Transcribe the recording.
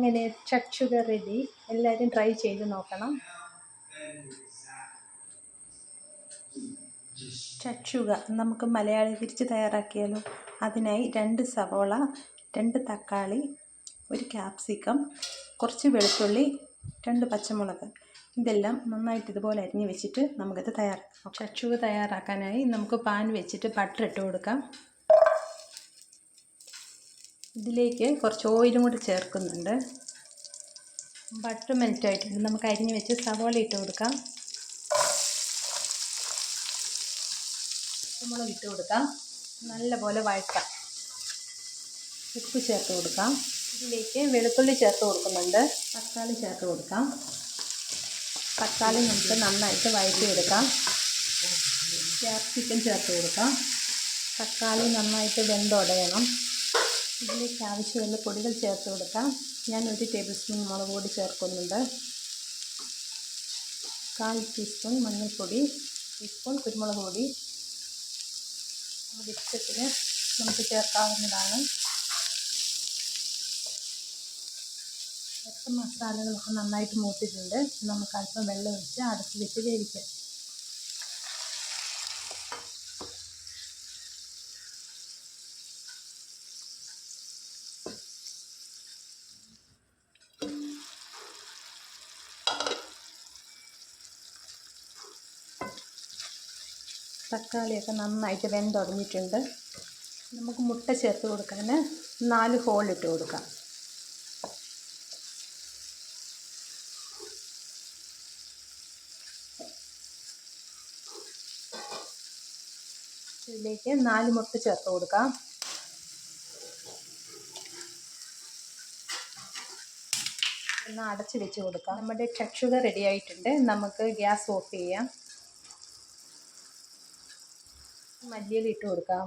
അങ്ങനെ ചക്ഷുക റെഡി. എല്ലാവരും ട്രൈ ചെയ്ത് നോക്കണം. ചക്ഷുക നമുക്ക് മലയാളി തിരിച്ച് തയ്യാറാക്കിയാലോ. അതിനായി 2 സവോള, 2 തക്കാളി, 1 ക്യാപ്സിക്കം, കുറച്ച് വെളുത്തുള്ളി, 2 പച്ചമുളക്, ഇതെല്ലാം നന്നായിട്ട് ഇതുപോലെ അരിഞ്ഞ് വെച്ചിട്ട് നമുക്കത് തയ്യാറാക്കാം. ചക്ഷുക തയ്യാറാക്കാനായി നമുക്ക് പാൻ വെച്ചിട്ട് ബട്ടർ ഇട്ട് കൊടുക്കാം. ഇതിലേക്ക് കുറച്ച് ഓയിലും കൂടി ചേർക്കുന്നുണ്ട്. ബട്ടർ മെൽറ്റ് ആയിട്ടുണ്ട്. നമുക്ക് അരിഞ്ഞ് വെച്ച് സവോള ഇട്ട് കൊടുക്കാം. പച്ചമുളക് ഇട്ട് കൊടുക്കാം. നല്ലപോലെ വഴറ്റാം. ഉപ്പ് ചേർത്ത് കൊടുക്കാം. ഇതിലേക്ക് വെളുത്തുള്ളി ചേർത്ത് കൊടുക്കുന്നുണ്ട്. തക്കാളി ചേർത്ത് കൊടുക്കാം. തക്കാളി നമുക്ക് നന്നായിട്ട് വഴറ്റിയെടുക്കാം. ക്യാപ്സിക്കം ചേർത്ത് കൊടുക്കാം. തക്കാളി നന്നായിട്ട് വെന്തുടയണം. ഇതിലേക്ക് ആവശ്യമുള്ള പൊടികൾ ചേർത്ത് കൊടുക്കാം. ഞാൻ 1 ടേബിൾ സ്പൂൺ മുളക് പൊടി ചേർക്കുന്നുണ്ട്. 1/4 ടീസ്പൂൺ മഞ്ഞൾപ്പൊടി, ടീസ്പൂൺ കുരുമുളക് പൊടി. നമ്മുടെ ഇഷ്ടത്തിന് നമുക്ക് ചേർക്കാവുന്നതാണ്. മസാലകളൊക്കെ നന്നായിട്ട് മൂത്തിട്ടുണ്ട്. നമുക്ക് അല്പം വെള്ളം ഒഴിച്ച് അടച്ച് വെച്ച് വേവിക്കാം. തക്കാളിയൊക്കെ നന്നായിട്ട് വെന്തുടഞ്ഞിട്ടുണ്ട്. നമുക്ക് മുട്ട ചേർത്ത് കൊടുക്കാൻ 4 ഹോൾ ഇട്ട് കൊടുക്കാം. ഇതിലേക്ക് 4 മുട്ട ചേർത്ത് കൊടുക്കാം. ഒന്ന് അടച്ച് വെച്ച് കൊടുക്കാം. നമ്മുടെ ചക്ഷുക റെഡി ആയിട്ടുണ്ട്. നമുക്ക് ഗ്യാസ് ഓഫ് ചെയ്യാം. മല്ലിയില ഇട്ട് കൊടുക്കാം.